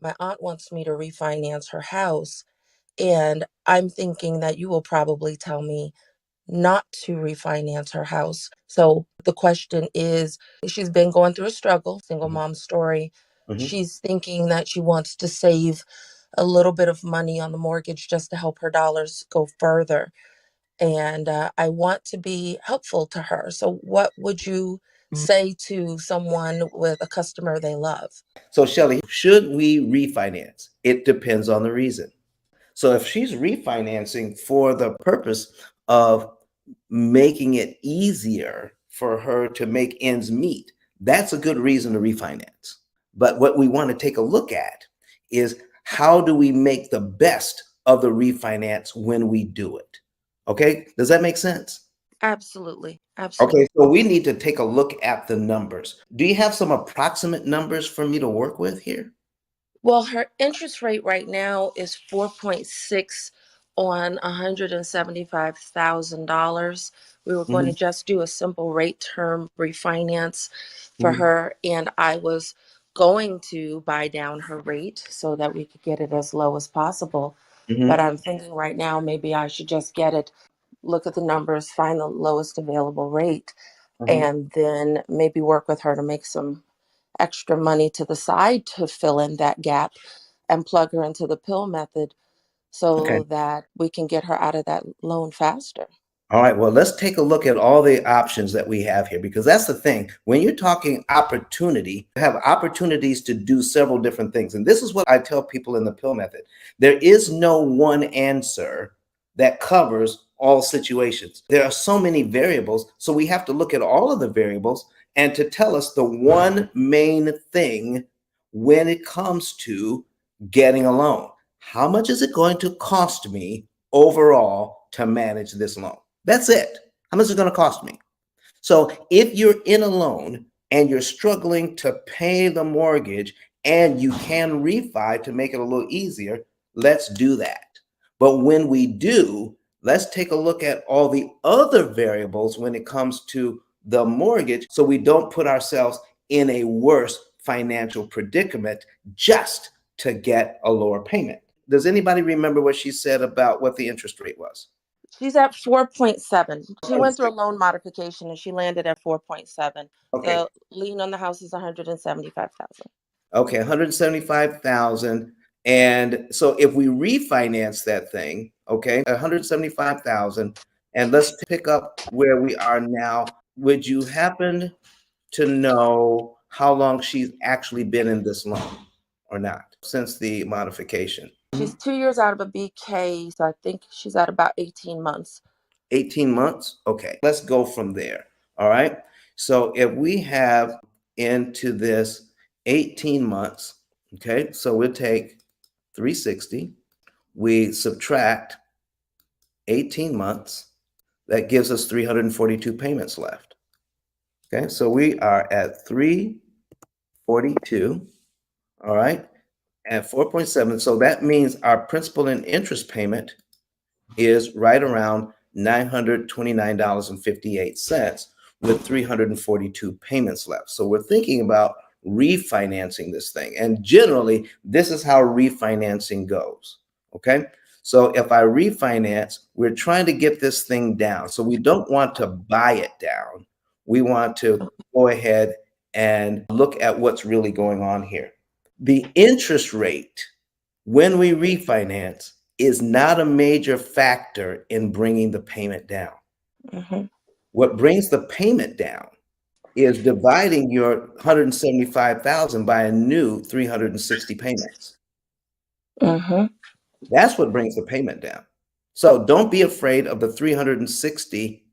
My aunt wants me to refinance her house, and I'm thinking that you will probably tell me not to refinance her house. So the question is, she's been going through a struggle, single Mhm. mom story. Mhm. She's thinking that she wants to save a little bit of money on the mortgage just to help her dollars go further. And I want to be helpful to her. So, what would you say to someone with a customer they love? So, Shelly, should we refinance? It depends on the reason. So, if she's refinancing for the purpose of making it easier for her to make ends meet, that's a good reason to refinance. But what we want to take a look at is how do we make the best of the refinance when we do it? Okay, does that make sense? Absolutely. Okay, Absolutely. so we need to take a look at the numbers. Do you have some approximate numbers for me to work with here? Well, her interest rate right now is 4.6 on $175,000. We were going to Hmm. just do a simple rate term refinance for Hmm. her, and I was going to buy down her rate so that we could get it as low as possible. But Hmm. I'm thinking right now maybe I should just get it, look at the numbers, find the lowest available rate, Hmm. and then maybe work with her to make some extra money to the side to fill in that gap and plug her into the pill method Okay. so that we can get her out of that loan faster. All right, well, let's take a look at all the options that we have here because that's the thing. When you're talking opportunity, you have opportunities to do several different things. And this is what I tell people in the pill method. There is no one answer that covers all situations. There are so many variables, so we have to look at all of the variables and to tell us the one main thing when it comes to getting a loan. How much is it going to cost me overall to manage this loan? That's it. How much is it going to cost me? So if you're in a loan and you're struggling to pay the mortgage and you can refi to make it a little easier, let's do that. But when we do, let's take a look at all the other variables when it comes to the mortgage so we don't put ourselves in a worse financial predicament just to get a lower payment. Does anybody remember what she said about what the interest rate was? She's at 4.7. She went through a 0.6. loan modification and she landed at 4.7. Okay. The lien on the house is 175,000. Okay, 175,000. And so if we refinance that thing, okay, 175,000, and let's pick up where we are now. Would you happen to know how long she's actually been in this loan or not since the modification? She's 2 years out of a BK, so I think she's at about 18 months. 18 months? Okay, let's go from there. All right. So if we have into this 18 months, okay, so we'll take 360, we subtract 18 months, that gives us 342 payments left. Okay, so we are at 342, all right, and 4.7. So that means our principal and interest payment is right around $929.58 with 342 payments left. So we're thinking about refinancing this thing. And generally, this is how refinancing goes. Okay. So if I refinance, we're trying to get this thing down. So we don't want to buy it down. We want to go ahead and look at what's really going on here. The interest rate when we refinance is not a major factor in bringing the payment down. Hmm. What brings the payment down is dividing your 175,000 by a new 360 payments. Hmm. That's what brings the payment down. So don't be afraid of the 360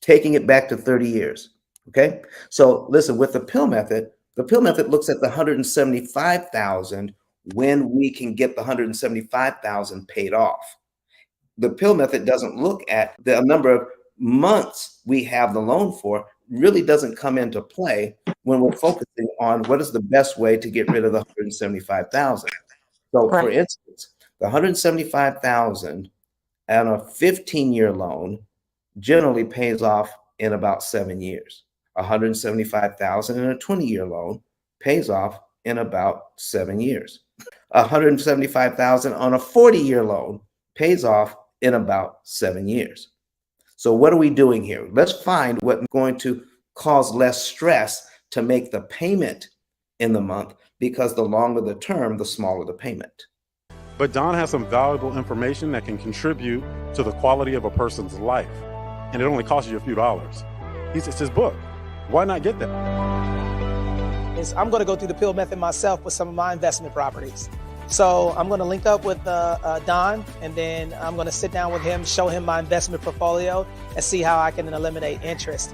taking it back to 30 years. Okay. So listen, with the pill method looks at the 175,000 when we can get the 175,000 paid off. The pill method doesn't look at the number of months we have the loan for, really doesn't come into play when we're focusing on what is the best way to get rid of the 175,000. So for Right. instance, the 175,000 on a 15-year loan generally pays off in about 7 years. 175,000 in a 20-year loan pays off in about 7 years. $175,000 on a 40-year loan pays off in about 7 years. So what are we doing here? Let's find what's going to cause less stress to make the payment in the month, because the longer the term, the smaller the payment. But Don has some valuable information that can contribute to the quality of a person's life. And it only costs you a few dollars. It's his book. Why not get that? I'm going to go through the P.I.L.L method myself with some of my investment properties. So I'm going to link up with Don, and then I'm going to sit down with him, show him my investment portfolio, and see how I can eliminate interest.